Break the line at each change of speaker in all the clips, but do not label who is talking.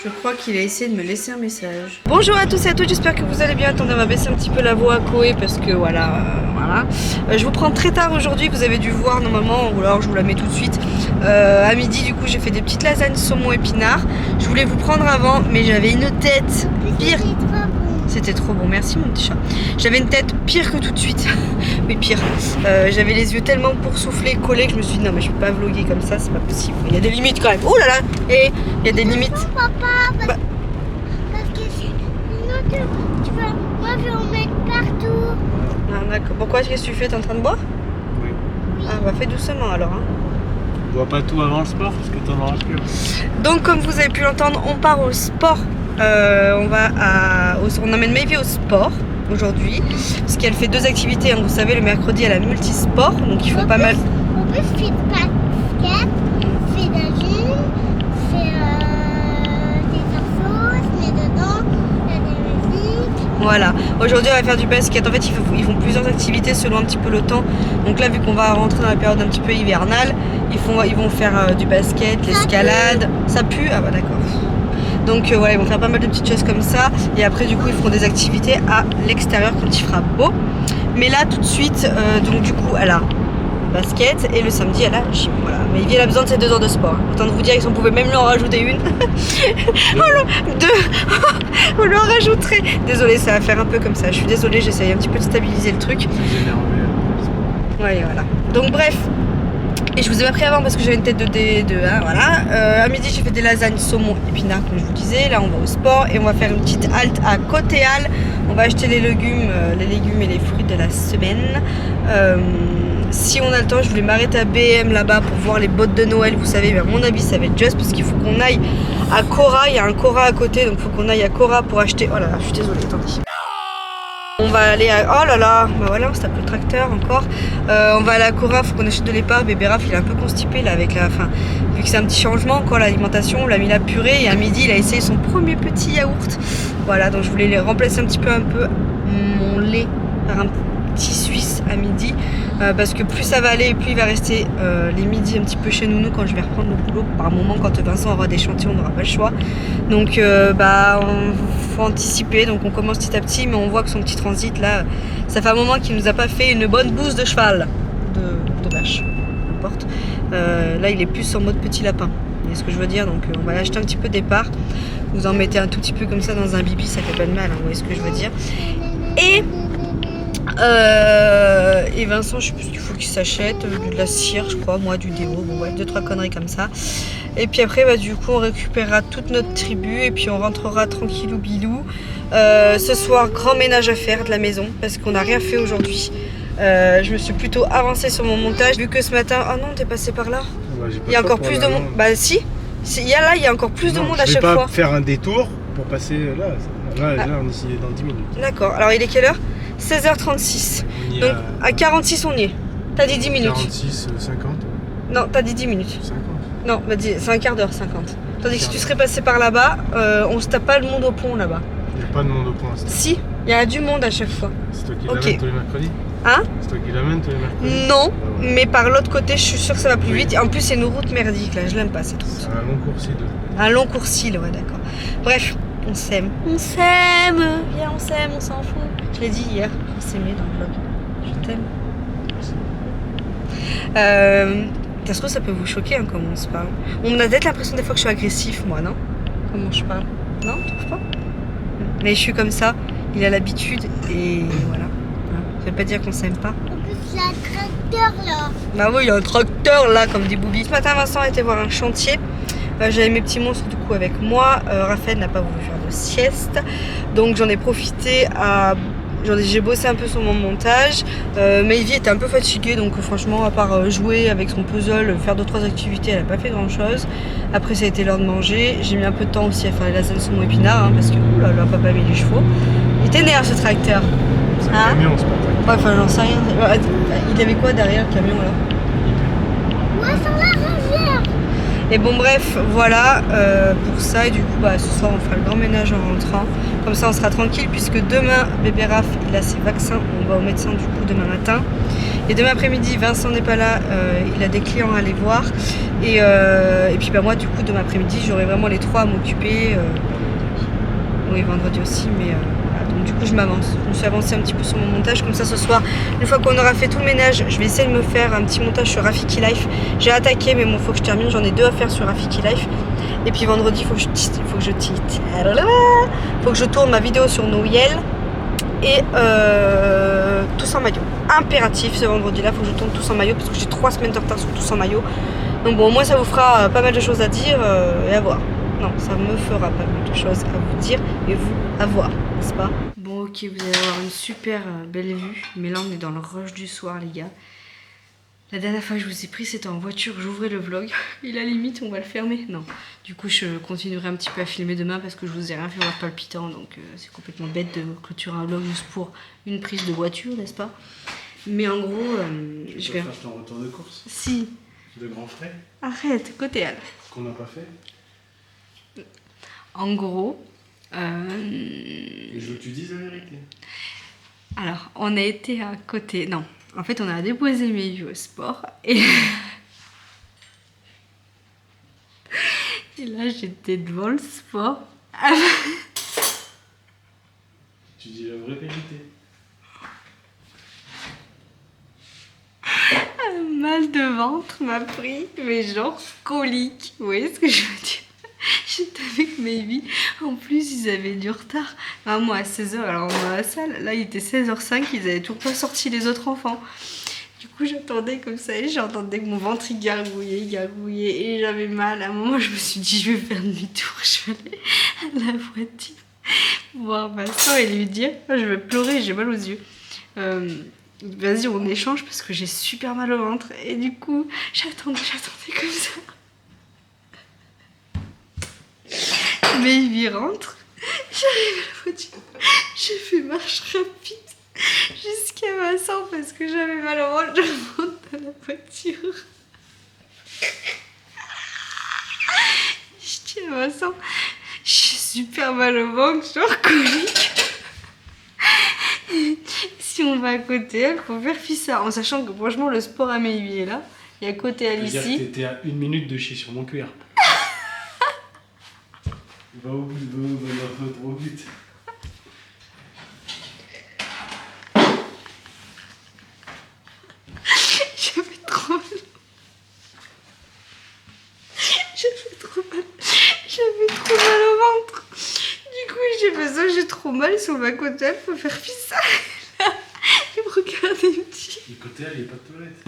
Je crois qu'il a essayé de me laisser un message. Bonjour à tous et à toutes, j'espère que vous allez bien. Attendez, on va baisser un petit peu la voix à Koé parce que voilà. Je vous prends très tard aujourd'hui, vous avez dû voir normalement, ou alors je vous la mets tout de suite. À midi, du coup, j'ai fait des petites lasagnes saumon épinard. Je voulais vous prendre avant, mais j'avais une tête pire. C'était trop bon, merci mon petit chat. J'avais une tête pire que tout de suite. Oui, pire. J'avais les yeux tellement boursouflés, collés que je me suis dit non mais je peux pas vlogger comme ça, c'est pas possible. Il y a des limites quand même. Oh là là. Et il y a des limites.
Non, papa, parce que sinon moi je vais en mettre partout.
Ah, d'accord. Pourquoi, qu'est-ce que tu fais? T'es en train de boire?
Oui.
Ah bah fais doucement alors. Hein.
On boit pas tout avant le sport parce que t'en auras plus.
Donc comme vous avez pu l'entendre, on part au sport. On emmène Maevie au sport aujourd'hui parce qu'elle fait deux activités. Hein. Vous savez, le mercredi elle a multisport, donc il faut pas mal.
En plus, je fais de basket, je fais de la gym, je fais des infos, je mets dedans, il y a des musiques.
Voilà, aujourd'hui on va faire du basket. En fait, ils font plusieurs activités selon un petit peu le temps. Donc là, vu qu'on va rentrer dans la période un petit peu hivernale, ils vont faire du basket, l'escalade. Ça pue? Ah bah d'accord. Donc voilà, ils vont faire pas mal de petites choses comme ça. Et après, du coup, ils feront des activités à l'extérieur quand il fera beau. Mais là, tout de suite, donc du coup, elle a basket et le samedi, elle a gym. Voilà. Mais il a besoin de ces 2 heures de sport. Autant de vous dire, on pouvait même lui en rajouter une. On lui en rajouterait. Désolée, ça va faire un peu comme ça. Je suis désolée, j'essaye un petit peu de stabiliser le truc. Ouais, voilà. Donc bref. Et je vous ai pas pris avant parce que j'avais une tête de voilà. À midi, j'ai fait des lasagnes saumon épinard comme je vous disais. Là, on va au sport et on va faire une petite halte à Côté-Halles. On va acheter les légumes et les fruits de la semaine. Si on a le temps, je voulais m'arrêter à BM là-bas pour voir les bottes de Noël. Vous savez, à mon avis, ça va être juste parce qu'il faut qu'on aille à Cora. Il y a un Cora à côté, donc il faut qu'on aille à Cora pour acheter. Oh là là, je suis désolée, attendez. On va aller à... Oh là là, bah voilà, on se tape le tracteur encore. On va aller à Cora, faut qu'on achète de l'épargne. Bébé Raph, il est un peu constipé là avec la... Enfin, vu que c'est un petit changement encore l'alimentation, on l'a mis la purée et à midi, il a essayé son premier petit yaourt. Voilà, donc je voulais remplacer un peu mon lait par un petit suisse à midi. Parce que plus ça va aller, plus il va rester les midis un petit peu chez nous quand je vais reprendre le boulot. Par moment, quand Vincent aura des chantiers, on n'aura pas le choix. Donc, faut anticiper. Donc, on commence petit à petit, mais on voit que son petit transit là, ça fait un moment qu'il nous a pas fait une bonne bouse de cheval, de vache, n'importe. Là, il est plus en mode petit lapin. Vous voyez ce que je veux dire? Donc, on va acheter un petit peu départ. Vous en mettez un tout petit peu comme ça dans un bibi, ça fait pas de mal. Hein, vous voyez ce que je veux dire? Et Vincent, je sais plus ce qu'il faut qu'il s'achète, de la cire, je crois, moi du déo, bon ouais, 2-3 conneries comme ça. Et puis après, bah, du coup, on récupérera toute notre tribu et puis on rentrera tranquillou bilou. Ce soir, grand ménage à faire de la maison parce qu'on n'a rien fait aujourd'hui. Je me suis plutôt avancée sur mon montage vu que ce matin, oh non, t'es passé par là.
Bah,
il y a encore plus de monde. Bah si, il y a encore plus de monde à chaque fois.
Je vais pas faire un détour pour passer là. Là, on est dans 10 minutes.
D'accord, alors il est quelle heure? 16h36. Donc à 46 on y est. T'as dit 10 minutes.
46, 50.
Non, t'as dit 10 minutes.
50.
Non, bah, c'est un quart d'heure 50. Tandis que si tu serais passé par là-bas, on se tape pas le monde au pont là-bas.
Il n'y a pas de monde au pont.
Si, il y a du monde à chaque fois.
C'est toi qui l'amènes tous les mercredis?
Hein?
C'est toi qui l'amènes tous les mercredis?
Non, mais par l'autre côté, je suis sûre que ça va plus vite. Et en plus, c'est une route merdique là, je l'aime pas cette route.
C'est un long coursier.
Un long coursier, ouais, d'accord. Bref. On s'aime. On s'aime. Viens, on s'aime, on s'en fout. Je l'ai dit hier, on s'aimait dans le vlog. Je t'aime. Ça se trouve, ça peut vous choquer hein, comment on se parle. On a peut-être l'impression des fois que je suis agressif, moi, non? Comment je parle? Non, tu trouves pas? Mais je suis comme ça. Il a l'habitude et voilà. Ça veut pas dire qu'on s'aime pas.
En plus, il y a un tracteur là.
Bah oui, il y a un tracteur là, comme des boobies. Ce matin, Vincent a été voir un chantier. J'avais mes petits monstres du coup avec moi. Raphaël n'a pas voulu faire de sieste. Donc j'en ai profité j'ai bossé un peu sur mon montage. Maevie était un peu fatiguée. Donc franchement, à part jouer avec son puzzle, faire 2-3 activités, elle n'a pas fait grand chose. Après ça a été l'heure de manger. J'ai mis un peu de temps aussi à faire les lasagnes saumon épinard. Hein, parce que oulala, papa a mis les chevaux. Il t'énerve ce tracteur.
C'est un camion, c'est pas un tracteur.
Ouais, enfin j'en sais rien. Il avait quoi derrière le camion là?
Ouais, ça va ranger.
Et bon bref, voilà pour ça. Et du coup, ce soir, on fera le grand ménage en rentrant. Comme ça, on sera tranquille puisque demain, bébé Raph, il a ses vaccins. On va au médecin du coup demain matin. Et demain après-midi, Vincent n'est pas là, il a des clients à aller voir. Et puis bah, moi, du coup, demain après-midi, j'aurai vraiment les 3 à m'occuper. Oui, vendredi aussi, mais voilà. Donc du coup, je m'avance. Je me suis avancée un petit peu sur mon montage. Comme ça, ce soir, une fois qu'on aura fait tout le ménage, je vais essayer de me faire un petit montage sur Rafiki Life. J'ai attaqué, mais bon, faut que je termine. J'en ai 2 à faire sur Rafiki Life. Et puis vendredi, faut que je tourne ma vidéo sur Noël. Et tous en maillot. Impératif ce vendredi là, faut que je tourne tous en maillot parce que j'ai 3 semaines de retard sur tous en maillot. Donc bon, au moins ça vous fera pas mal de choses à dire et à voir. Non, ça me fera pas mal de choses à vous dire et vous à voir, n'est-ce pas? Bon ok, vous allez avoir une super belle vue. Mais là on est dans le rush du soir les gars. La dernière fois que je vous ai pris, c'était en voiture, j'ouvrais le vlog. Et la limite, on va le fermer. Non. Du coup, je continuerai un petit peu à filmer demain parce que je vous ai rien fait voir palpitant. Donc, c'est complètement bête de clôturer un vlog juste pour une prise de voiture, n'est-ce pas? Mais en gros, je vais
faire ton retour de course.
Si.
De grand frais.
Arrête, côté Al.
Qu'on n'a pas fait.
En gros.
Et je veux que tu dises la vérité.
Alors, on a été à côté. Non. En fait, on a déposé mes vies au sport et... et là, j'étais devant le sport.
Tu dis la vraie vérité.
Un mal de ventre m'a pris, mais genre colique. Vous voyez ce que je veux dire? J'étais avec mes vies. En plus, ils avaient du retard. Enfin, moi, à 16h, alors on va à la salle. Là, il était 16h05, ils avaient toujours pas sorti les autres enfants. Du coup, j'attendais comme ça et j'entendais que mon ventre il gargouillait et j'avais mal. À un moment, je me suis dit, je vais faire demi-tour, je vais aller à la voiture voir Vincent et lui dire, je vais pleurer, j'ai mal aux yeux. Vas-y, on échange parce que j'ai super mal au ventre. Et du coup, j'attendais comme ça. Mais il rentre, j'arrive à la voiture, j'ai fait marche rapide jusqu'à Vincent parce que j'avais mal au ventre, je monte dans la voiture. Je dis à Vincent, j'ai super mal au ventre, genre colique. Si on va à côté, il faut faire fissa, en sachant que franchement le sport à Maybe est là, et à côté à
ici.
ici.
T'étais à 1 minute de chier sur mon cuir. Va au but, va au but.
J'avais trop mal. J'avais trop mal au ventre. Du coup, j'ai besoin, j'ai trop mal sur ma côte, il faut faire fissa. Il me regarde et il me dit.
Le côté, il n'y a pas de toilette.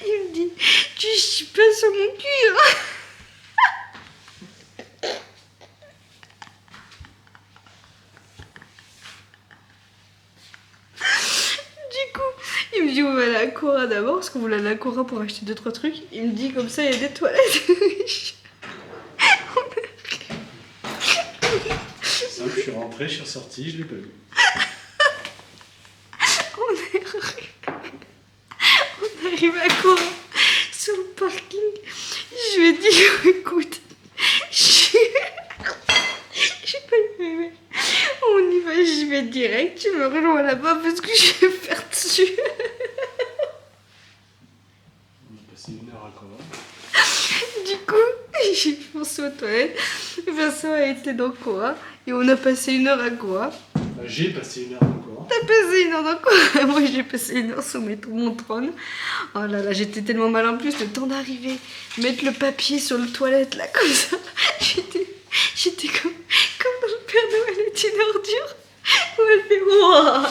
Il me dit, tu chies pas sur mon cuir. Il me dit on va à la Cora d'abord parce qu'on voulait aller à la Cora pour acheter 2-3 trucs. Il me dit comme ça il y a des toilettes.
Ça, je suis rentré, je suis ressorti, je l'ai pas vu.
On arrive à Cora sur le parking. Je lui ai dit écoute, j'ai pas eu bébé. On y va, j'y vais direct. Tu me rejoins là-bas parce que je vais faire dessus.
On a passé 1 heure à Cora.
Du coup, j'ai foncé aux toilettes. Vincent a été dans Cora et on a passé 1 heure à Cora.
Bah, j'ai passé 1 heure à Cora.
T'as passé 1 heure dans Cora. Moi j'ai passé 1 heure sur mon trône. Oh là là, j'étais tellement mal en plus, le temps d'arriver, mettre le papier sur le toilette là comme ça. J'étais comme dans le Père Noël est une ordure. Où elle fait wouah.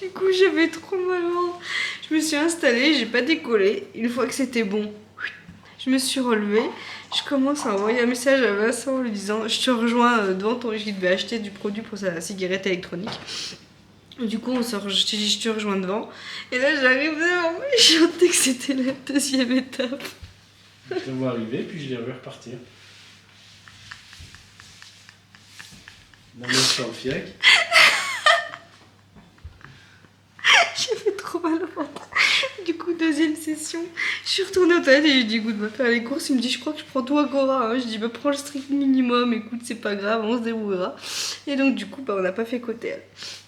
Du coup j'avais trop mal au ventre. Je me suis installée, j'ai pas décollé. Une fois que c'était bon, je me suis relevée. Je commence à envoyer un message à Vincent en lui disant je te rejoins devant ton lit, je devais acheter du produit pour sa cigarette électronique. Du coup, je t'ai dit je te rejoins devant. Et là, j'arrive devant moi et je sentais que c'était la 2e étape.
Je te vois arriver, puis je l'ai vu repartir. La meuf sur le fiac.
J'avais trop mal au ventre. Du coup, deuxième session, je suis retournée aux toilettes et j'ai dit écoute, va faire les courses. Il me dit je crois que je prends tout Agora. Hein. Je dis bah prends le strict minimum, écoute c'est pas grave, on se débrouillera. Et donc du coup bah on n'a pas fait côté elle.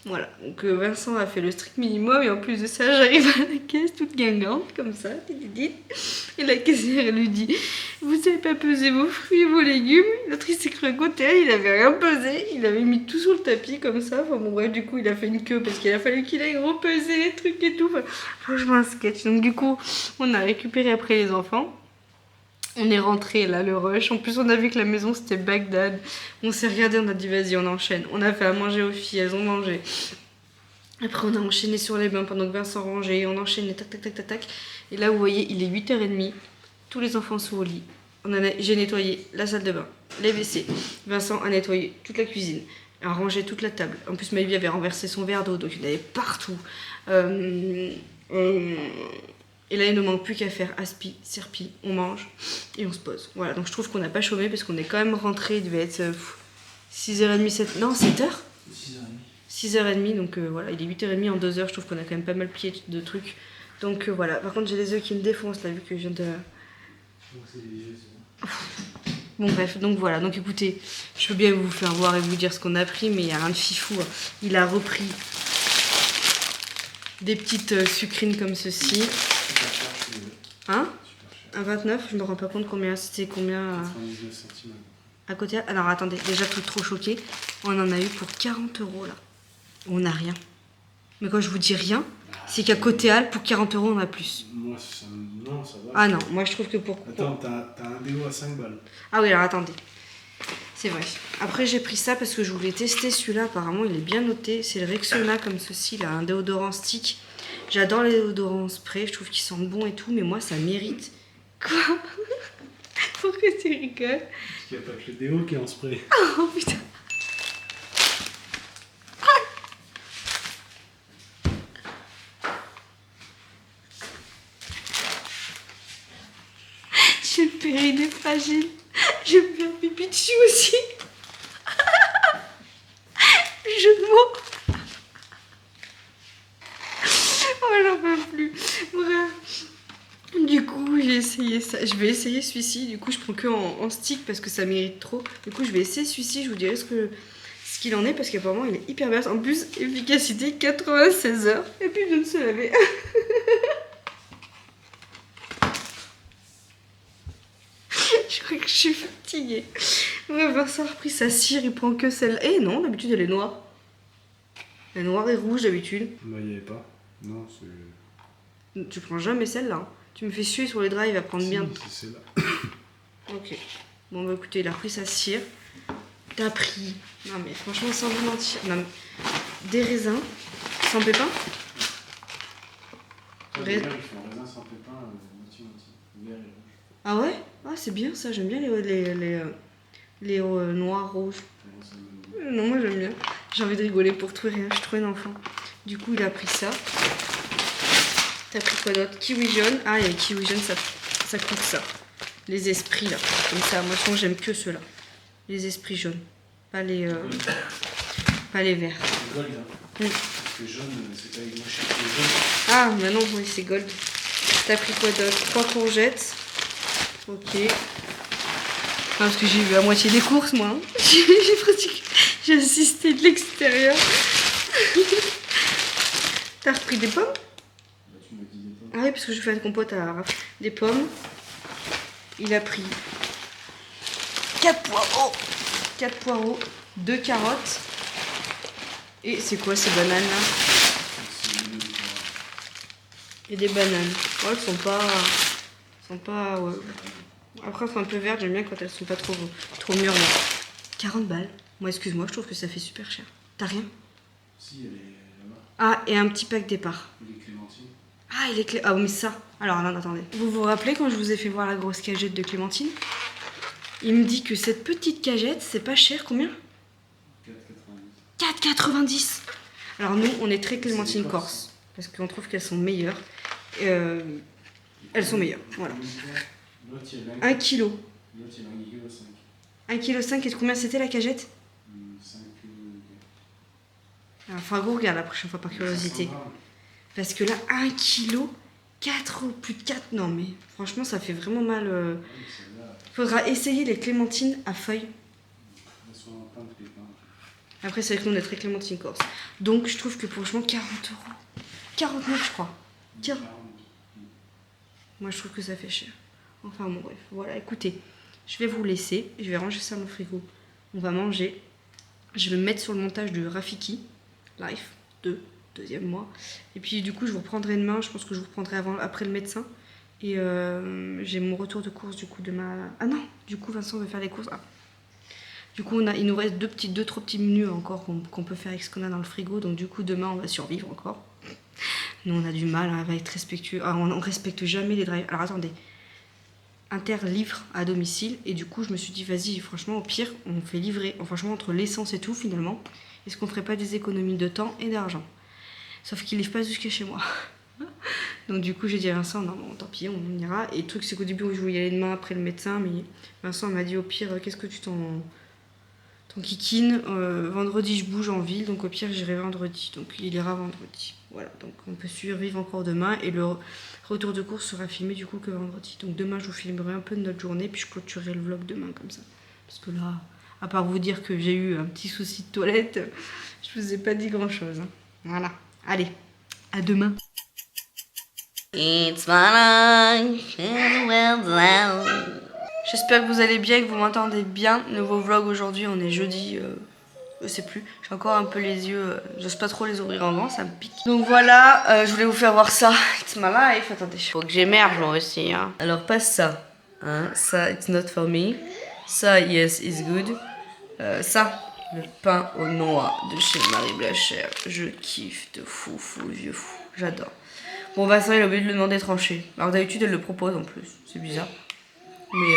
Voilà, donc Vincent a fait le strict minimum et en plus de ça j'arrive à la caisse toute guingante comme ça. Et la caissière elle lui dit vous savez pas peser vos fruits et vos légumes. L'autre il s'est cru à côté elle, il avait rien pesé, il avait mis tout sur le tapis comme ça. Enfin bon bref du coup il a fait une queue parce qu'il a fallu qu'il aille repeser les trucs et tout. Enfin, franchement un sketch. Donc du coup on a récupéré après les enfants. On est rentré là, le rush. En plus, on a vu que la maison c'était Bagdad. On s'est regardé, on a dit vas-y, on enchaîne. On a fait à manger aux filles, elles ont mangé. Après, on a enchaîné sur les bains pendant que Vincent rangeait. On enchaînait, tac, tac, tac, tac, tac. Et là, vous voyez, il est 8h30. Tous les enfants sont au lit. J'ai nettoyé la salle de bain, les WC. Vincent a nettoyé toute la cuisine, a rangé toute la table. En plus, Maëlie avait renversé son verre d'eau, donc il y en avait partout. Et là, il ne manque plus qu'à faire aspi, serpi, on mange et on se pose. Voilà, donc je trouve qu'on n'a pas chômé parce qu'on est quand même rentré, il devait être 6h30, 7h. Non, 7h 6h30, donc voilà, il est 8h30 en 2h, je trouve qu'on a quand même pas mal plié de trucs. Donc voilà, par contre, j'ai les yeux qui me défoncent là, vu que je viens de.
Donc c'est les yeux, c'est bon.
Bon, bref, donc voilà, donc écoutez, je peux bien vous faire voir et vous dire ce qu'on a pris, mais il n'y a rien de fifou. Hein. Il a repris des petites sucrines comme ceci. Hein? À 29, je me rends pas compte combien c'était combien.
99 centimes.
À côté. Alors attendez, déjà tout trop choqué. On en a eu pour 40 € là. On n'a rien. Mais quand je vous dis rien, c'est qu'à côté Al, pour 40 € on a plus.
Moi, ça, non, ça va.
Ah non, moi je trouve que pour.
Attends, t'as un déo à 5 balles.
Ah oui, alors attendez. C'est vrai. Après j'ai pris ça parce que je voulais tester celui-là. Apparemment il est bien noté. C'est le Rexona comme ceci, là, un déodorant stick. J'adore les déodorants spray, je trouve qu'ils sentent bon et tout, mais moi ça mérite. Quoi? Pourquoi tu rigoles?
Parce qu'il n'y a pas que le déo qui est en spray.
Oh putain. J'ai le périnée fragile. Je vais me faire pipi dessus aussi. Jeu de mots. Oh, j'en peux plus. Bref. Du coup, j'ai essayé ça. Je vais essayer celui-ci. Du coup, je prends que en stick parce que ça mérite trop. Du coup, je vais essayer celui-ci. Je vous dirai ce qu'il en est parce qu'apparemment, il est hyper bien. En plus, efficacité 96 heures. Et puis, je ne se laver. Je crois que je suis fatiguée. Ouais, Vincent a repris sa cire. Il prend que celle-là. Eh non, d'habitude, elle est noire. Elle est noire et rouge d'habitude.
Bah, il n'y avait pas. Non, c'est.
Tu prends jamais celle-là. Hein. Tu me fais suer sur les draps, il va prendre bien.
C'est celle-là.
Ok. Bon, bah écoutez, il a pris sa cire. T'as pris. Non, mais franchement, sans vous mentir. Non, mais... Des raisins. Sans pépins.
D'ailleurs, ils font raisin sans pépin, moitié-moitié. Vert et rouge.
Ah ouais? Ah, c'est bien ça. J'aime bien les noirs, rouges. Non, moi j'aime bien. J'ai envie de rigoler pour tout et rien. Je suis trop un enfant. Du coup, il a pris ça. T'as pris quoi d'autre? Kiwi jaune. Ah, il y a les kiwi jaunes, ça coûte ça. Les esprits là. Comme ça, moi je pense que j'aime que ceux-là. Les esprits jaunes. Pas les verts.
Gold, hein.
Oui.
Parce que jaune, c'est pas moins cher que les jaunes.
Ah, mais non, oui, c'est gold. T'as pris quoi d'autre? 3 courgettes. Ok. Ah, parce que j'ai eu à moitié des courses, moi. Hein. J'ai assisté de l'extérieur. T'as repris des pommes?
Tu me dis des pommes.
Ah oui, parce que je fais une compote à Raph. Des pommes. Il a pris 4 poireaux. 4 poireaux, 2 carottes. Et c'est quoi ces bananes là? Et des bananes. Ouais, elles sont pas. Ouais. Après, elles sont un peu vertes. J'aime bien quand elles sont pas trop mûres. Là. 40 balles. Moi, excuse-moi, je trouve que ça fait super cher. T'as rien?
Si, elle est là-bas.
Ah, et un petit pack départ.
Les clémentines.
Ah, il est Ah, mais ça. Alors, non, attendez. Vous vous rappelez quand je vous ai fait voir la grosse cagette de clémentine? Il me dit que cette petite cagette, c'est pas cher. Combien?
4,90.
4,90. Alors, nous, on est très clémentine corse. Parce qu'on trouve qu'elles sont meilleures. Elles sont meilleures. Voilà. 1 kilo. 1,5 kg. Et de combien c'était la cagette?
5
Enfin, go regarde la prochaine fois par curiosité. Parce que là, 1 kilo, 4 ou plus de 4. Non mais franchement ça fait vraiment mal. Faudra essayer les clémentines à feuilles. Après c'est vrai que nous on est très clémentine corse. Donc je trouve que franchement 40 €. 49 je crois. Tiens. Moi je trouve que ça fait cher. Enfin bon bref. Voilà écoutez. Je vais vous laisser. Je vais ranger ça dans le frigo. On va manger. Je vais me mettre sur le montage de Rafiki. Life 2. Deuxième mois. Et puis du coup je vous reprendrai demain. Je pense que je vous reprendrai après le médecin. Et j'ai mon retour de course du coup demain. Ah non, du coup Vincent veut faire les courses. Ah. Du coup il nous reste 2-3 petits menus encore qu'on peut faire avec ce qu'on a dans le frigo. Donc du coup demain on va survivre encore. Nous on a du mal à être respectueux. Ah, on respecte jamais les drives. Alors attendez. Interlivre à domicile. Et du coup je me suis dit vas-y franchement au pire on fait livrer. Franchement entre l'essence et tout finalement. Est-ce qu'on ferait pas des économies de temps et d'argent? Sauf qu'il livre pas jusqu'à chez moi. Donc du coup j'ai dit à Vincent non bon tant pis on ira. Et le truc c'est qu'au début je voulais y aller demain après le médecin. Mais Vincent m'a dit au pire qu'est-ce que tu t'en kikine, vendredi je bouge en ville. Donc au pire j'irai vendredi. Donc il ira vendredi. Voilà donc on peut survivre encore demain. Et le retour de course sera filmé du coup que vendredi. Donc demain je vous filmerai un peu de notre journée. Puis je clôturerai le vlog demain comme ça. Parce que là à part vous dire que j'ai eu un petit souci de toilette, je vous ai pas dit grand chose. Hein. Voilà. Allez, à demain. It's my life and well down. J'espère que vous allez bien, que vous m'entendez bien. Nouveau vlog aujourd'hui, on est jeudi, je sais plus. J'ai encore un peu les yeux, j'ose pas trop les ouvrir en grand, ça me pique. Donc voilà, je voulais vous faire voir ça. It's my life. Attendez, faut que j'émerge moi aussi. Hein. Alors pas ça, hein. Ça, it's not for me. Ça, yes, it's good. Ça. Le pain aux noix de chez Marie Blachère. Je kiffe de fou, vieux fou. J'adore. Bon, Vincent, il a oublié de le demander tranché. Alors d'habitude, elle le propose en plus. C'est bizarre. Mais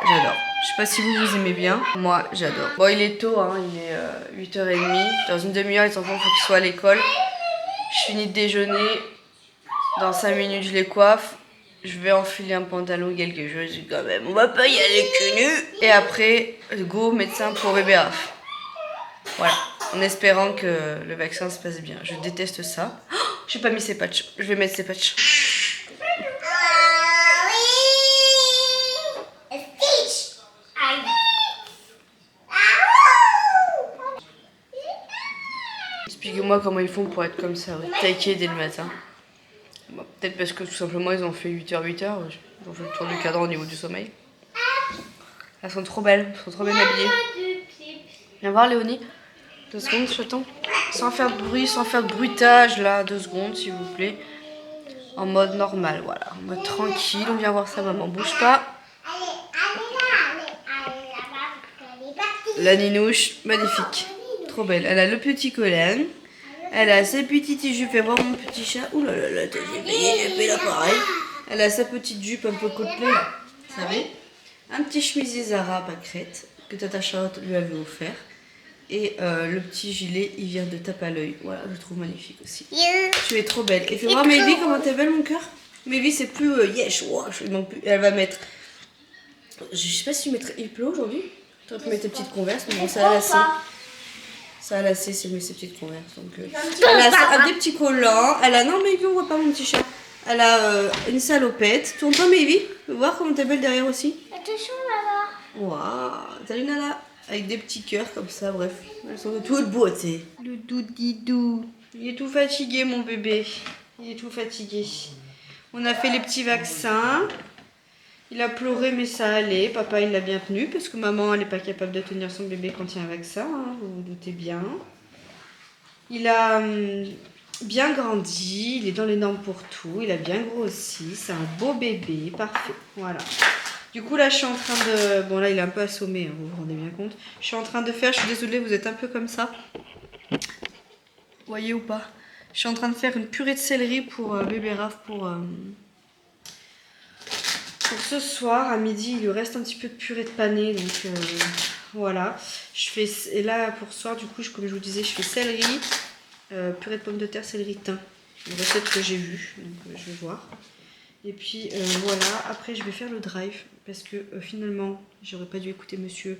j'adore. Je sais pas si vous aimez bien. Moi, j'adore. Bon, il est tôt, hein. Il est 8h30. Dans une demi-heure, les enfants, il faut qu'ils soient à l'école. Je finis de déjeuner. Dans 5 minutes, je les coiffe. Je vais enfiler un pantalon ou quelque chose quand même. On va pas y aller cul nu. Et après, go médecin pour bébé Raph. Voilà, en espérant que le vaccin se passe bien. Je déteste ça. Oh, j'ai pas mis ces patchs. Je vais mettre ces patchs. Expliquez-moi comment ils font pour être comme ça, ouais. Taqués dès le matin. Bon, peut-être parce que tout simplement ils ont fait 8h. Ils ont fait le tour du cadran au niveau du sommeil. Elles sont trop belles, elles sont trop bien habillées. Viens voir Léonie. 2 secondes, chaton. Sans faire de bruit, sans faire de bruitage, là. 2 secondes, s'il vous plaît. En mode normal, voilà. En mode tranquille. On vient voir sa maman. Bouge pas. La ninouche, magnifique. Trop belle. Elle a le petit collant. Elle a sa petite... Je fais voir mon petit chat. Ouh là là là, j'ai fait l'appareil. Elle a sa petite jupe un peu côtelée, là. Vous savez. Un petit chemisier Zara pâquerette que Tata Charlotte lui avait offert. Et le petit gilet, il vient de tape à l'œil. Voilà, je le trouve magnifique aussi. Tu es trop belle. Et fais voir Maybe comment t'es belle, mon cœur. Maybe, c'est plus yesh, wash. Elle va mettre. Je sais pas si tu mettrais. Il pleut aujourd'hui. Tu aurais pu mettre tes petites converses, mais bon, ça a lassé. Ça a lassé si elle met ses petites converses. Donc, elle a des petits collants. Elle a. Non, Maybe, on voit pas mon petit chat. Elle a une salopette. Tourne-toi, Maybe. Fais voir comment t'es belle derrière aussi.
Attention là-bas.
Waouh, salut Nala. Avec des petits cœurs comme ça, bref. Elles sont de toute beauté. Le doudidou. Il est tout fatigué, mon bébé. Il est tout fatigué. On a fait les petits vaccins. Il a pleuré, mais ça allait. Papa, il l'a bien tenu, parce que maman, elle n'est pas capable de tenir son bébé quand il y a un vaccin. Hein, vous vous doutez bien. Il a bien grandi. Il est dans les normes pour tout. Il a bien grossi. C'est un beau bébé. Parfait. Voilà. Du coup, là, je suis en train de... Bon, là, il est un peu assommé, hein, vous vous rendez bien compte. Je suis en train de faire... Je suis désolée, vous êtes un peu comme ça. Vous voyez ou pas? Je suis en train de faire une purée de céleri pour bébé Raph pour ce soir. À midi, il lui reste un petit peu de purée de panais. Donc, voilà. Je fais... Et là, pour ce soir, du coup, comme je vous disais, je fais céleri, purée de pommes de terre, céleri thym. Une recette que j'ai vue. Donc, je vais voir. Et puis voilà, après je vais faire le drive parce que finalement j'aurais pas dû écouter monsieur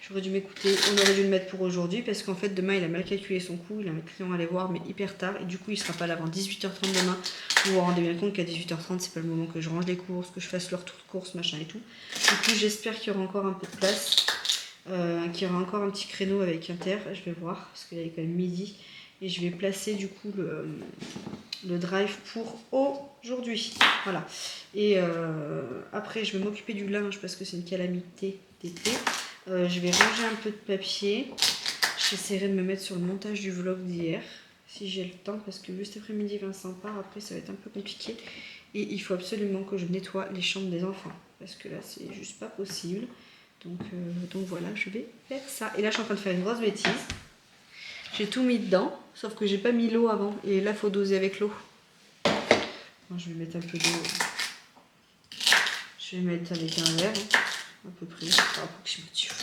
J'aurais dû m'écouter, on aurait dû le mettre pour aujourd'hui parce qu'en fait demain il a mal calculé son coup, il a un client à aller voir mais hyper tard et du coup il sera pas là avant 18h30 demain. Vous vous rendez bien compte qu'à 18h30 c'est pas le moment que je range les courses, que je fasse leur tour de course, machin et tout. Du coup j'espère qu'il y aura encore un peu de place, qu'il y aura encore un petit créneau avec Inter, je vais voir parce qu'il est quand même midi et je vais placer du coup le drive pour aujourd'hui. Voilà. Et après je vais m'occuper du linge parce que c'est une calamité d'été. Je vais ranger un peu de papier. J'essaierai de me mettre sur le montage du vlog d'hier, si j'ai le temps, parce que vu cet après-midi Vincent part, après ça va être un peu compliqué. Et il faut absolument que je nettoie les chambres des enfants, parce que là c'est juste pas possible. Donc voilà, je vais faire ça. Et là je suis en train de faire une grosse bêtise. J'ai tout mis dedans, sauf que j'ai pas mis l'eau avant. Et là faut doser avec l'eau. Bon, je vais mettre un peu d'eau. Je vais mettre avec un verre. À peu près, approximatif.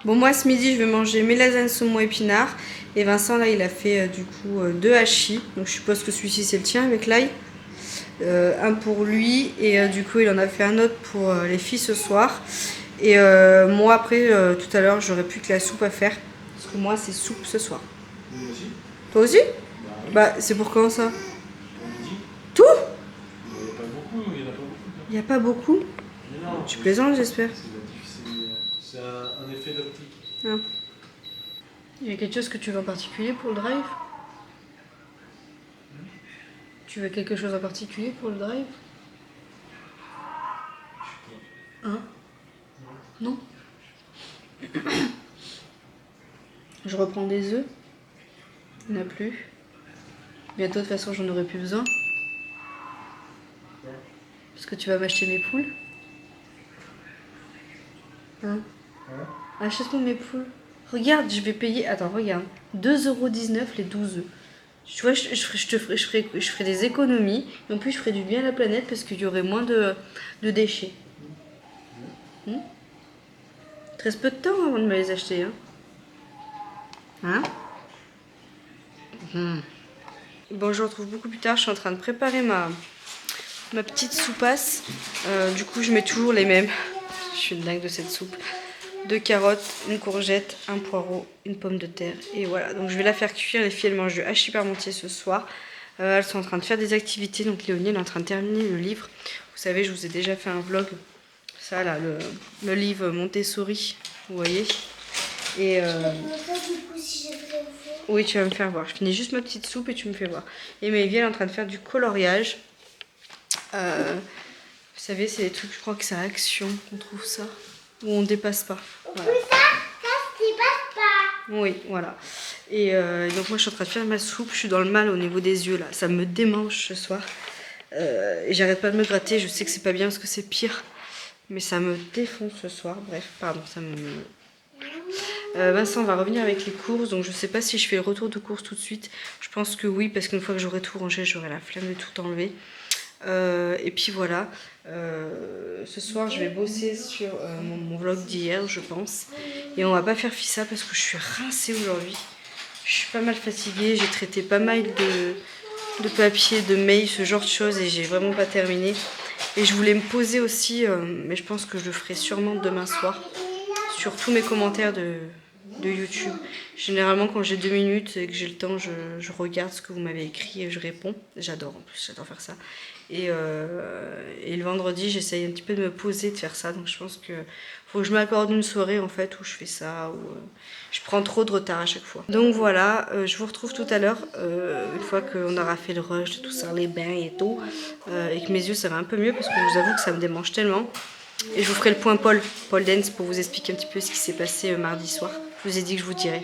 Bon, moi ce midi je vais manger mes lasagnes saumon épinards et Vincent là il a fait du coup 2 hachis, donc je suppose que celui-ci c'est le tien avec l'ail, un pour lui et du coup il en a fait un autre pour les filles ce soir et moi après tout à l'heure j'aurais plus que la soupe à faire parce que moi c'est soupe ce soir.
Moi aussi.
Toi aussi?
Bah,
Bah c'est pour quand ça?
midi.
Tout?
Il n'y en a pas beaucoup, il n'y en a pas beaucoup.
Il n'y a pas beaucoup?
Mais non,
Tu plaisantes j'espère.
C'est un effet d'optique.
Ah. Il y a quelque chose que tu veux en particulier pour le drive? Tu veux quelque chose en particulier pour le drive? Hein? Non? Je reprends des œufs. Il n'y en a plus. Bientôt de toute façon j'en aurai plus besoin. Parce que tu vas m'acheter mes poules. Hein? Achète-moi mes poules. Regarde, je vais payer. Attends, regarde. 2,19 € les 12 œufs. Tu vois, je ferai des économies. Et en plus, je ferai du bien à la planète parce qu'il y aurait moins de déchets. Il te reste peu de temps avant de me les acheter. Hein? Bon, je retrouve beaucoup plus tard. Je suis en train de préparer ma petite soupasse. Du coup, je mets toujours les mêmes. Je suis dingue de cette soupe. 2 carottes, une courgette, un poireau, une pomme de terre. Et voilà, donc je vais la faire cuire. Les filles, elles mangent du hachis parmentier ce soir. Elles sont en train de faire des activités. Donc Léonie, elle est en train de terminer le livre. Vous savez, je vous ai déjà fait un vlog. Ça là, le livre Montessori, vous voyez. Et oui, tu vas me faire voir. Je finis juste ma petite soupe et tu me fais voir. Et Maëvie, elle est en train de faire du coloriage. Vous savez, c'est des trucs, je crois que c'est à Action qu'on trouve ça. Où on dépasse pas. Voilà.
Ça dépasse pas.
Oui, voilà. Et donc moi je suis en train de faire ma soupe. Je suis dans le mal au niveau des yeux là. Ça me démange ce soir. Et j'arrête pas de me gratter. Je sais que c'est pas bien parce que c'est pire. Mais ça me défonce ce soir. Bref, pardon, ça me... Vincent va revenir avec les courses. Donc je sais pas si je fais le retour de courses tout de suite. Je pense que oui, parce qu'une fois que j'aurai tout rangé, j'aurai la flemme de tout enlever. Et puis voilà, ce soir je vais bosser sur mon vlog d'hier je pense. Et on va pas faire ça parce que je suis rincée aujourd'hui. Je suis pas mal fatiguée, j'ai traité pas mal de papier, de mails, ce genre de choses et j'ai vraiment pas terminé. Et je voulais me poser aussi, mais je pense que je le ferai sûrement demain soir, sur tous mes commentaires de YouTube. Généralement quand j'ai 2 minutes et que j'ai le temps, je regarde ce que vous m'avez écrit et je réponds. J'adore en plus, j'adore faire ça. Et le vendredi, j'essaye un petit peu de me poser, de faire ça. Donc je pense que faut que je m'accorde une soirée en fait où je fais ça, où je prends trop de retard à chaque fois. Donc voilà, je vous retrouve tout à l'heure, une fois qu'on aura fait le rush, tout ça, les bains et tout, et que mes yeux ça va un peu mieux parce que je vous avoue que ça me démange tellement. Et je vous ferai le point Paul Dance pour vous expliquer un petit peu ce qui s'est passé mardi soir. Je vous ai dit que je vous dirai.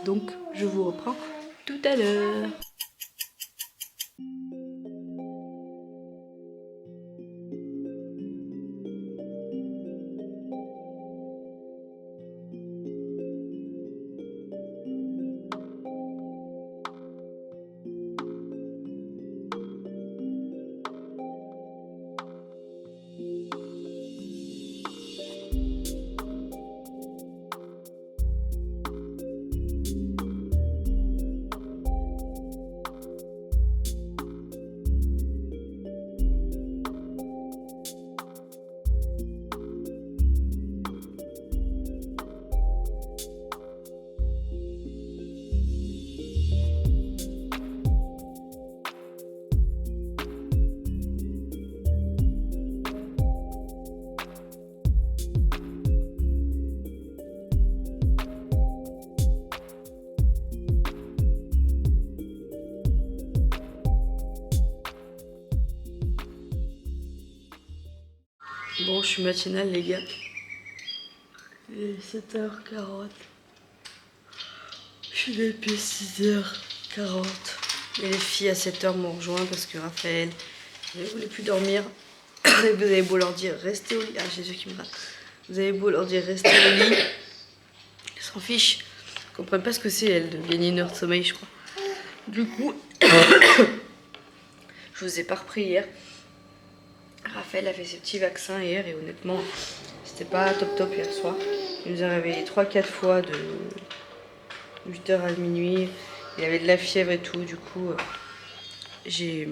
Donc je vous reprends tout à l'heure. Bon, je suis matinale, les gars. Il est 7h40. Je suis là depuis 6h40. Et les filles à 7h m'ont rejoint parce que Raphaël ne voulait plus dormir. Vous avez beau leur dire restez au lit. Ah, Jésus qui me rate. Vous avez beau leur dire restez au lit. Ils s'en fichent. Ils comprennent pas ce que c'est, elle, de gagner une heure de sommeil, je crois. Du coup, je vous ai pas repris hier. Raphaël a fait ses petits vaccins hier et honnêtement, c'était pas top hier soir. Il nous a réveillés 3-4 fois de 8h à minuit. Il avait de la fièvre et tout. Du coup, j'ai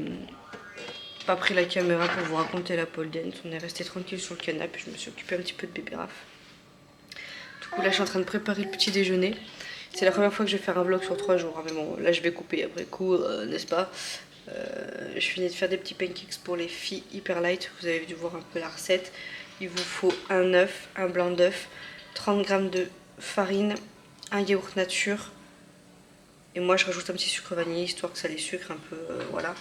pas pris la caméra pour vous raconter la pole dance. On est resté tranquille sur le canapé. Je me suis occupée un petit peu de bébé Raph. Du coup, là, je suis en train de préparer le petit déjeuner. C'est la première fois que je vais faire un vlog sur 3 jours. Hein, mais bon, là, je vais couper après coup, n'est-ce pas? Je finis de faire des petits pancakes pour les filles hyper light. Vous avez dû voir un peu la recette. Il vous faut un œuf, un blanc d'œuf, 30 g de farine, un yaourt nature. Et moi je rajoute un petit sucre vanille histoire que ça les sucre un peu, voilà.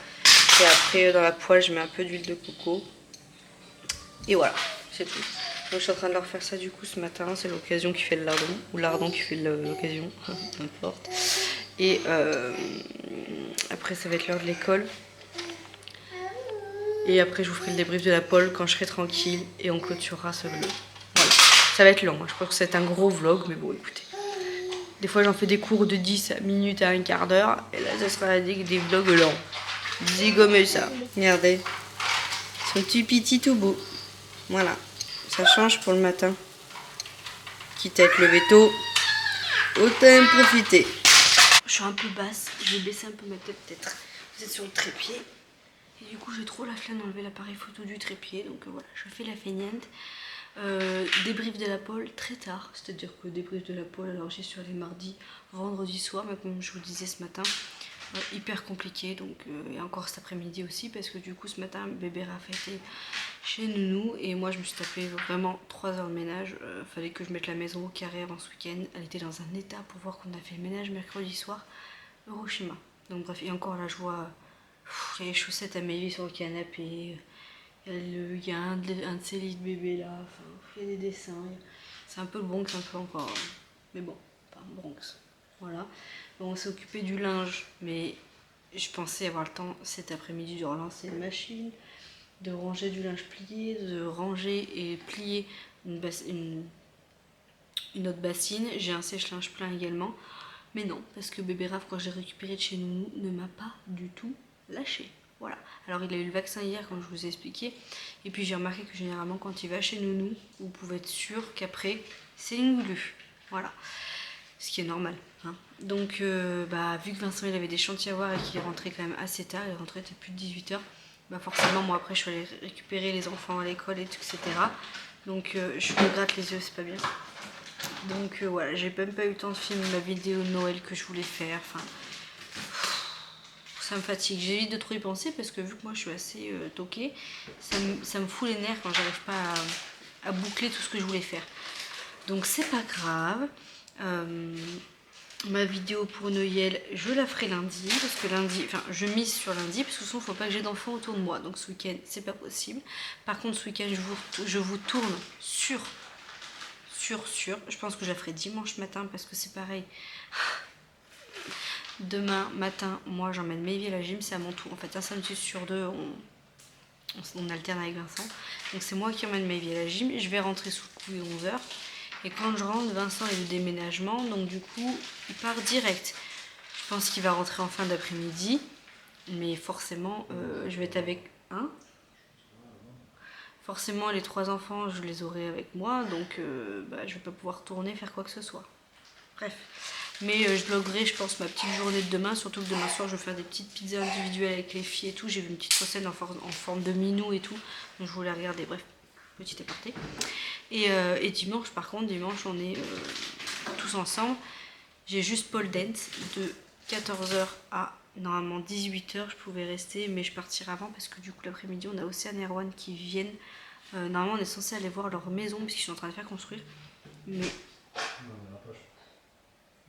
Et après dans la poêle je mets un peu d'huile de coco. Et voilà, c'est tout. Donc je suis en train de leur faire ça du coup ce matin. C'est l'occasion qui fait le lardon. Ou lardon qui fait l'occasion, n'importe. Et après ça va être l'heure de l'école. Et après je vous ferai le débrief de la pole quand je serai tranquille. Et on clôturera ce vlog. Voilà, ça va être long, hein. Je pense que c'est un gros vlog. Mais bon écoutez. Des fois j'en fais des cours de 10 minutes à un quart d'heure. Et là ça sera des vlogs longs. Dis comme ça. Regardez. Son petit petit tout beau. Voilà. Ça change pour le matin. Quitte à être levé tôt. Autant en profiter. Je suis un peu basse. Je vais baisser un peu ma tête peut-être. Vous êtes sur le trépied. Et du coup j'ai trop la flemme d'enlever l'appareil photo du trépied. Donc voilà, je fais la feignante. Débrief de la pole très tard, c'est-à-dire que débrief de la pole, alors j'ai sur les mardis, vendredi soir, mais comme je vous le disais ce matin, hyper compliqué, donc et encore cet après-midi aussi, parce que du coup ce matin bébé Raph était chez Nounou et moi je me suis tapé vraiment 3 heures de ménage. Fallait que je mette la maison au carré avant ce week-end. Elle était dans un état pour voir qu'on a fait le ménage mercredi soir, Hiroshima. Donc bref, et encore là je vois les chaussettes à mes sur le canapé. Il y a un de ces lits de bébé là, enfin, il y a des dessins, c'est un peu le Bronx, un peu encore, mais bon, pas Bronx, voilà. Donc on s'est occupé du linge, mais je pensais avoir le temps cet après-midi de relancer une machine, de ranger du linge plié, de ranger et plier une autre bassine. J'ai un sèche-linge plein également, mais non, parce que bébé Raph, quand j'ai récupéré de chez Nounou, ne m'a pas du tout lâché. Voilà. Alors il a eu le vaccin hier comme je vous ai expliqué. Et puis j'ai remarqué que généralement quand il va chez Nounou, vous pouvez être sûr qu'après c'est une glu. Voilà. Ce qui est normal. Hein. Donc vu que Vincent il avait des chantiers à voir et qu'il est rentré quand même assez tard, il est rentré peut-être plus de 18h, forcément moi après je suis allée récupérer les enfants à l'école et tout, etc. Donc je me gratte les yeux, c'est pas bien. Donc voilà, j'ai même pas eu le temps de filmer ma vidéo de Noël que je voulais faire. Enfin, ça me fatigue. J'évite de trop y penser parce que vu que moi je suis assez toquée, ça me fout les nerfs quand j'arrive pas à boucler tout ce que je voulais faire. Donc c'est pas grave. Ma vidéo pour Noël, je la ferai lundi parce que lundi, enfin je mise sur lundi parce que sinon il faut pas que j'ai d'enfants autour de moi. Donc ce week-end c'est pas possible. Par contre ce week-end je vous tourne sur. Je pense que je la ferai dimanche matin parce que c'est pareil. Demain matin, moi j'emmène Maevie à la gym, c'est à mon tour. En fait, un samedi sur 2, on alterne avec Vincent. Donc c'est moi qui emmène Maevie à la gym. Je vais rentrer sous le coup de 11h. Et quand je rentre, Vincent est le déménagement. Donc du coup, il part direct. Je pense qu'il va rentrer en fin d'après-midi. Mais forcément, je vais être avec un. Forcément, les 3 enfants, je les aurai avec moi. Donc je vais pas pouvoir tourner, faire quoi que ce soit. Bref. Mais je vloggerai, je pense, ma petite journée de demain. Surtout que demain soir, je vais faire des petites pizzas individuelles avec les filles et tout. J'ai vu une petite recette en forme de minou et tout. Donc je voulais regarder. Bref, petit aparté. Et dimanche, par contre, dimanche, on est tous ensemble. J'ai juste pole dance de 14h à normalement 18h. Je pouvais rester, mais je partirai avant parce que du coup, l'après-midi, on a Océane et Erwan qui viennent. Normalement, on est censé aller voir leur maison puisqu'ils sont en train de faire construire.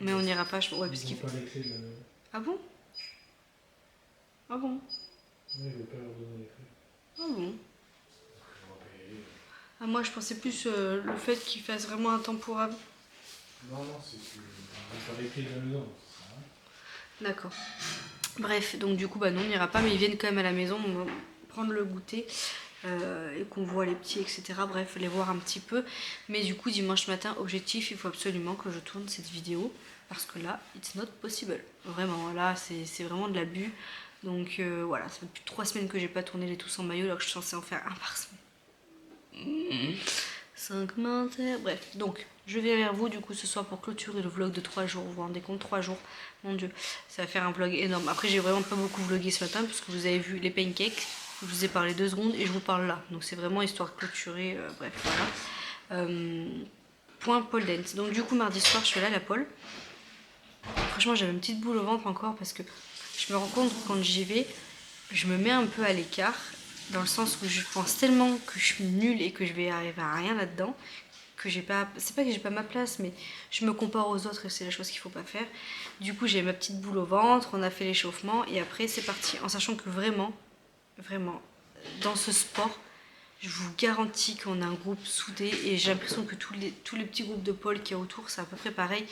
Mais on n'ira pas, ouais, parce qu'il faut... Ah bon? Ah bon?
Oui, il veut pas leur donner les clés.
Ah bon? Ah, moi je pensais plus le fait qu'il fasse vraiment un temporaire.
Non, c'est que on va écrire de la maison.
D'accord. Bref, donc du coup, bah non, on n'ira pas, mais ils viennent quand même à la maison prendre le goûter et qu'on voit les petits, etc. Bref, les voir un petit peu. Mais du coup, dimanche matin, objectif, il faut absolument que je tourne cette vidéo parce que là, it's not possible. Vraiment, là, c'est vraiment de l'abus. Donc voilà, ça fait plus de 3 semaines que j'ai pas tourné les tous en maillot alors que je suis censée en faire un par semaine. 5 commentaires, bref, donc je vais vers vous du coup ce soir pour clôturer le vlog de 3 jours. Vous vous rendez compte, 3 jours, mon dieu, ça va faire un vlog énorme. Après, j'ai vraiment pas beaucoup vlogué ce matin puisque vous avez vu les pancakes, je vous ai parlé 2 secondes et je vous parle là. Donc c'est vraiment histoire de clôturer, bref, voilà. Point pole dance. Donc du coup, mardi soir, je suis allée à la pole. Franchement, j'avais une petite boule au ventre encore parce que je me rends compte que quand j'y vais, je me mets un peu à l'écart. Dans le sens où je pense tellement que je suis nulle et que je vais arriver à rien là-dedans, que j'ai pas, c'est pas que j'ai pas ma place, mais je me compare aux autres et c'est la chose qu'il faut pas faire. Du coup, j'ai ma petite boule au ventre, on a fait l'échauffement et après c'est parti. En sachant que vraiment, dans ce sport, je vous garantis qu'on a un groupe soudé et j'ai l'impression que tous les petits groupes de pôle qu'il y a autour, c'est à peu près pareil.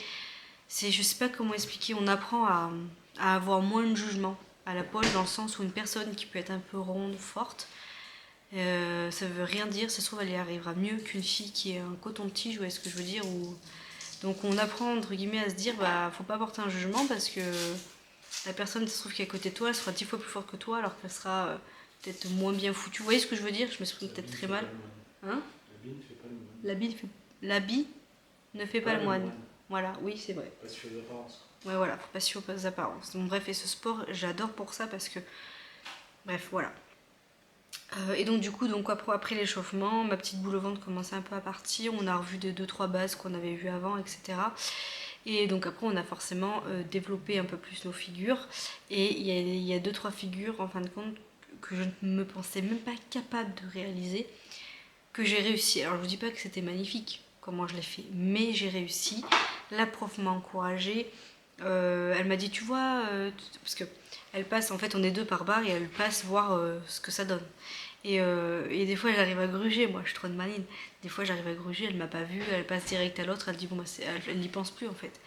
Je sais pas comment expliquer, on apprend à avoir moins de jugement à la pole dans le sens où une personne qui peut être un peu ronde, forte, ça veut rien dire, ça se trouve elle y arrivera mieux qu'une fille qui est un coton-tige, vous voyez ce que je veux dire, ou... Donc on apprend entre guillemets à se dire bah faut pas porter un jugement parce que la personne qui se trouve qui est à côté de toi elle sera 10 fois plus forte que toi alors qu'elle sera peut-être moins bien foutue. Vous voyez ce que je veux dire? Je m'exprime peut-être très mal. Hein? L'habit ne fait pas le moine. L'habit ne fait pas le moine. Voilà, oui c'est vrai.
Pas sur les apparences.
Ouais voilà, faut pas suivre aux apparences. Donc bref, et ce sport j'adore pour ça parce que bref voilà. Et donc du coup, après l'échauffement, ma petite boule au ventre commençait un peu à partir. On a revu des 2-3 bases qu'on avait vues avant, etc. Et donc après, on a forcément développé un peu plus nos figures. Et il y a 2-3 figures, en fin de compte, que je ne me pensais même pas capable de réaliser, que j'ai réussi. Alors je vous dis pas que c'était magnifique, comment je l'ai fait, mais j'ai réussi. La prof m'a encouragée. Elle m'a dit, tu vois, parce que elle passe, en fait on est 2 par barre et elle passe voir ce que ça donne. Et des fois j'arrive à gruger, moi je suis trop de maline. Des fois j'arrive à gruger, elle m'a pas vue, elle passe direct à l'autre, elle dit bon bah elle n'y pense plus en fait.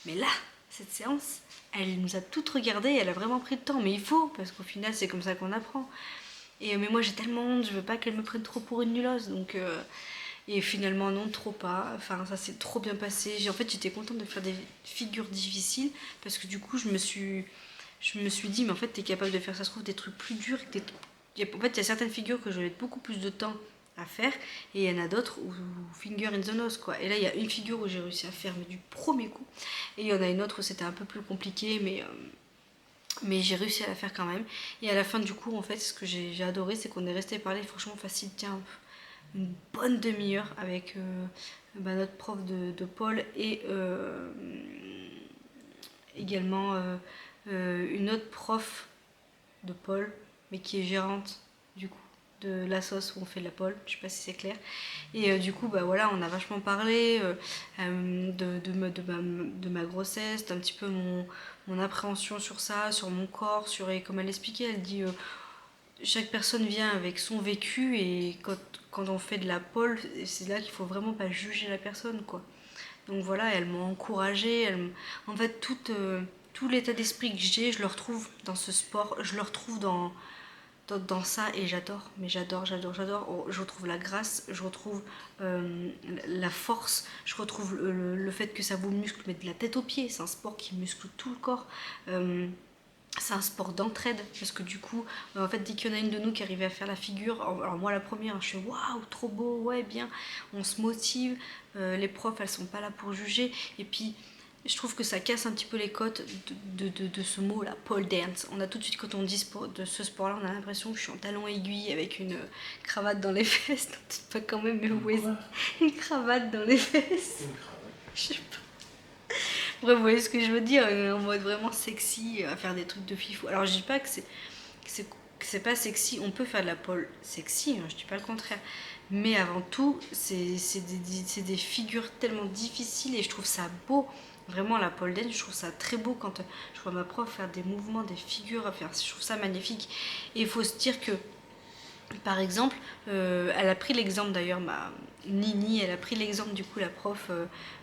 Mais là, cette séance, elle nous a toutes regardées, elle a vraiment pris le temps, mais il faut, parce qu'au final c'est comme ça qu'on apprend. Mais moi j'ai tellement honte, je veux pas qu'elle me prenne trop pour une nulos, donc... Et finalement non, trop pas, enfin ça s'est trop bien passé. En fait j'étais contente de faire des figures difficiles, parce que du coup je me suis dit mais en fait t'es capable de faire, ça se trouve, des trucs plus durs. En fait il y a certaines figures que je vais mettre beaucoup plus de temps à faire, et il y en a d'autres où finger in the nose quoi. Et là il y a une figure où j'ai réussi à faire mais du premier coup, et il y en a une autre où c'était un peu plus compliqué, mais j'ai réussi à la faire quand même. Et à la fin du cours en fait ce que j'ai adoré, c'est qu'on est resté parler franchement facile, tiens, une bonne demi-heure avec notre prof de pole et également une autre prof de pole, mais qui est gérante du coup de la sauce où on fait de la pole, je sais pas si c'est clair. Et du coup bah voilà, on a vachement parlé de ma grossesse, d'un petit peu mon appréhension sur ça, sur mon corps, et comme elle l'expliquait, elle dit chaque personne vient avec son vécu, et quand on fait de la pole, c'est là qu'il faut vraiment pas juger la personne quoi. Donc voilà, elle m'a encouragée, en fait tout l'état d'esprit que j'ai, je le retrouve dans ce sport, je le retrouve dans ça, et j'adore, mais j'adore. Je retrouve la grâce, je retrouve la force, je retrouve le fait que ça vous muscle, mais de la tête aux pieds. C'est un sport qui muscle tout le corps. C'est un sport d'entraide, parce que du coup, en fait, dès qu'il y en a une de nous qui arrivait à faire la figure, alors moi la première, je suis waouh, trop beau, ouais, bien, on se motive, les profs, elles sont pas là pour juger, et puis je trouve que ça casse un petit peu les codes de ce mot là, pole dance. On a tout de suite, quand on dit de ce sport là, on a l'impression que je suis en talon aiguille avec une cravate dans les fesses. Non, peut-être pas quand même, mais ouais, une cravate dans les fesses. Je sais pas. Bref, vous voyez ce que je veux dire, en mode vraiment sexy, à faire des trucs de fifou. Alors je dis pas que c'est pas sexy, on peut faire de la pole sexy, hein, je dis pas le contraire. Mais avant tout, c'est des figures tellement difficiles, et je trouve ça beau. Vraiment la pole dance, je trouve ça très beau quand je vois ma prof faire des mouvements, des figures à faire, je trouve ça magnifique. Et il faut se dire que Par exemple, elle a pris l'exemple d'ailleurs, ma Nini, elle a pris l'exemple du coup, la prof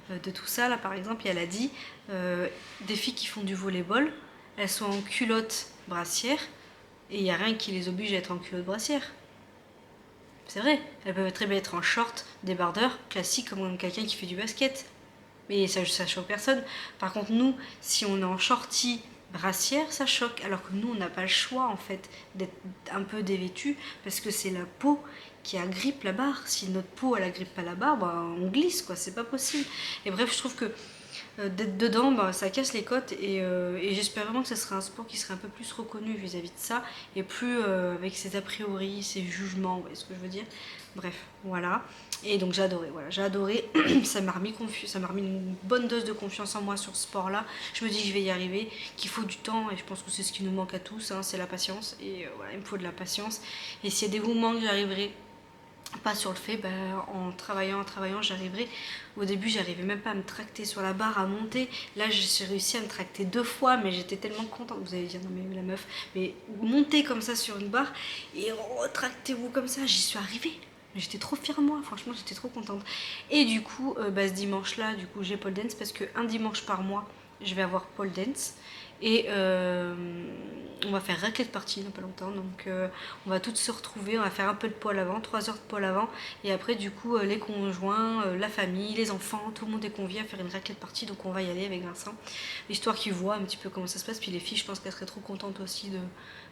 de tout ça, là par exemple, et elle a dit des filles qui font du volleyball, elles sont en culotte brassière, et il n'y a rien qui les oblige à être en culotte brassière. C'est vrai, elles peuvent très bien être en short, débardeur, classique comme quelqu'un qui fait du basket. Mais ça choque personne. Par contre, nous, si on est en shorty, brassière, ça choque. Alors que nous, on n'a pas le choix en fait d'être un peu dévêtus parce que c'est la peau qui agrippe la barre. Si notre peau elle agrippe pas la barre, bah, on glisse quoi, c'est pas possible. Et bref, je trouve que d'être dedans, bah, ça casse les côtes et j'espère vraiment que ce serait un sport qui serait un peu plus reconnu vis-à-vis de ça et plus avec ses a priori, ses jugements, vous voyez ce que je veux dire. Bref, voilà. Et donc j'ai adoré, voilà, j'ai adoré. Ça m'a remis une bonne dose de confiance en moi sur ce sport-là. Je me dis que je vais y arriver, qu'il faut du temps et je pense que c'est ce qui nous manque à tous, hein, c'est la patience. Et voilà, il me faut de la patience. Et s'il y a des moments que j'arriverai pas sur le fait, en travaillant, j'arriverai. Au début, j'arrivais même pas à me tracter sur la barre, à monter. Là, j'ai réussi à me tracter 2 fois, mais j'étais tellement contente. Vous allez dire, non mais la meuf, mais monter comme ça sur une barre et retractez-vous comme ça, j'y suis arrivée. J'étais trop fière de moi, franchement, j'étais trop contente. Et du coup, ce dimanche-là, du coup, j'ai pole dance parce qu'un dimanche par mois, je vais avoir pole dance. Et on va faire raclette party dans pas longtemps, donc on va toutes se retrouver, on va faire un peu de poil avant, 3 heures de poil avant, et après du coup les conjoints, la famille, les enfants, tout le monde est convié à faire une raclette party, donc on va y aller avec Vincent, histoire qu'il voit un petit peu comment ça se passe, puis les filles je pense qu'elles seraient trop contentes aussi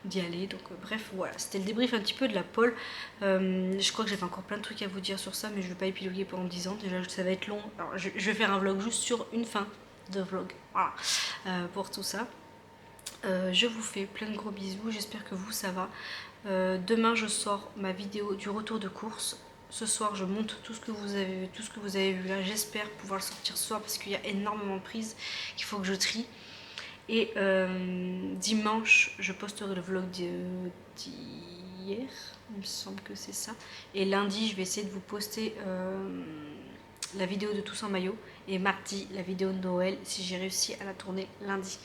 d'y aller, donc bref voilà, c'était le débrief un petit peu de la pole. Je crois que j'avais encore plein de trucs à vous dire sur ça, mais je vais pas épiloguer pendant 10 ans, déjà ça va être long, alors je vais faire un vlog juste sur une fin de vlog, voilà, pour tout ça. Je vous fais plein de gros bisous, j'espère que vous ça va. Demain je sors ma vidéo du retour de course. Ce soir je monte tout ce que vous avez vu là, j'espère pouvoir le sortir ce soir parce qu'il y a énormément de prises qu'il faut que je trie. Et dimanche je posterai le vlog d'hier, il me semble que c'est ça. Et lundi je vais essayer de vous poster la vidéo de Tous en maillot, et mardi la vidéo de Noël si j'ai réussi à la tourner lundi.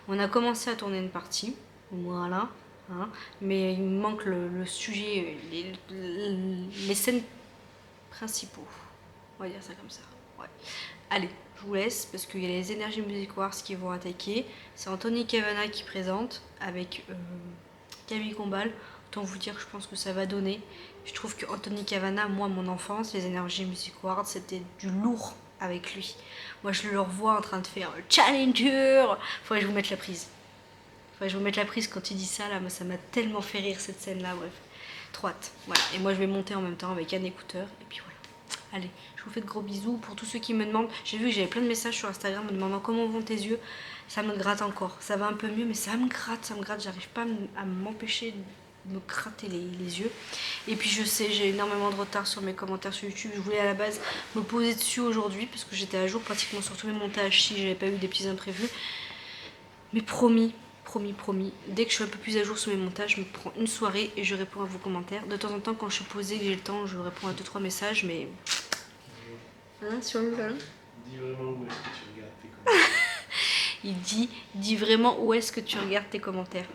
On a commencé à tourner une partie, voilà, hein, mais il me manque le sujet, les scènes principaux, on va dire ça comme ça. Ouais. Allez, je vous laisse parce qu'il y a les Energy Music Wars qui vont attaquer. C'est Anthony Cavana qui présente avec Camille Combal. Autant vous dire que je pense que ça va donner. Je trouve que Anthony Cavana, moi, mon enfance, les Energy Music Awards, c'était du lourd avec lui. Moi, je le revois en train de faire Challenger. Faudrait que je vous mette la prise. Faudrait que je vous mette la prise quand il dit ça, là. Moi, ça m'a tellement fait rire, cette scène-là. Bref, trop hâte. Voilà. Et moi, je vais monter en même temps avec un écouteur. Et puis voilà. Allez, je vous fais de gros bisous. Pour tous ceux qui me demandent, j'ai vu que j'avais plein de messages sur Instagram me demandant comment vont tes yeux. Ça me gratte encore. Ça va un peu mieux, mais ça me gratte. J'arrive pas à m'empêcher de me gratter les yeux. Et puis je sais, j'ai énormément de retard sur mes commentaires sur YouTube. Je voulais à la base me poser dessus aujourd'hui parce que j'étais à jour pratiquement sur tous mes montages si j'avais pas eu des petits imprévus. Mais promis, dès que je suis un peu plus à jour sur mes montages, je me prends une soirée et je réponds à vos commentaires. De temps en temps, quand je suis posée, que j'ai le temps, je réponds à 2-3 messages, mais... Hein, sur le ballon ?
Dis vraiment où est-ce que tu regardes tes commentaires.
Il dit, dis vraiment où est-ce que tu regardes tes commentaires.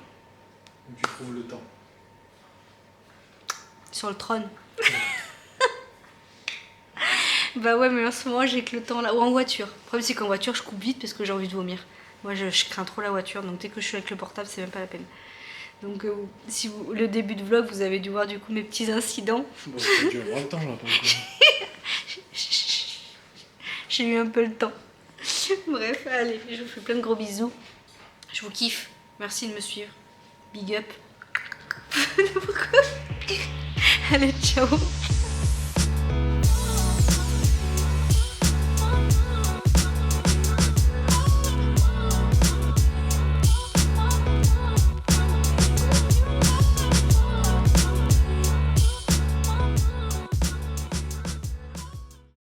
Où tu trouves le temps.
Sur le trône. Bah ouais, mais en ce moment j'ai que le temps là, ou en voiture. Le problème c'est qu'en voiture je coupe vite parce que j'ai envie de vomir. Moi je crains trop la voiture, donc dès que je suis avec le portable c'est même pas la peine. Donc si vous, le début de vlog vous avez dû voir du coup mes petits incidents.
Bon, ça dure 20 ans là, pas encore.
J'ai eu un peu le temps. Bref, allez, je vous fais plein de gros bisous. Je vous kiffe. Merci de me suivre. Big up. Allez, ciao.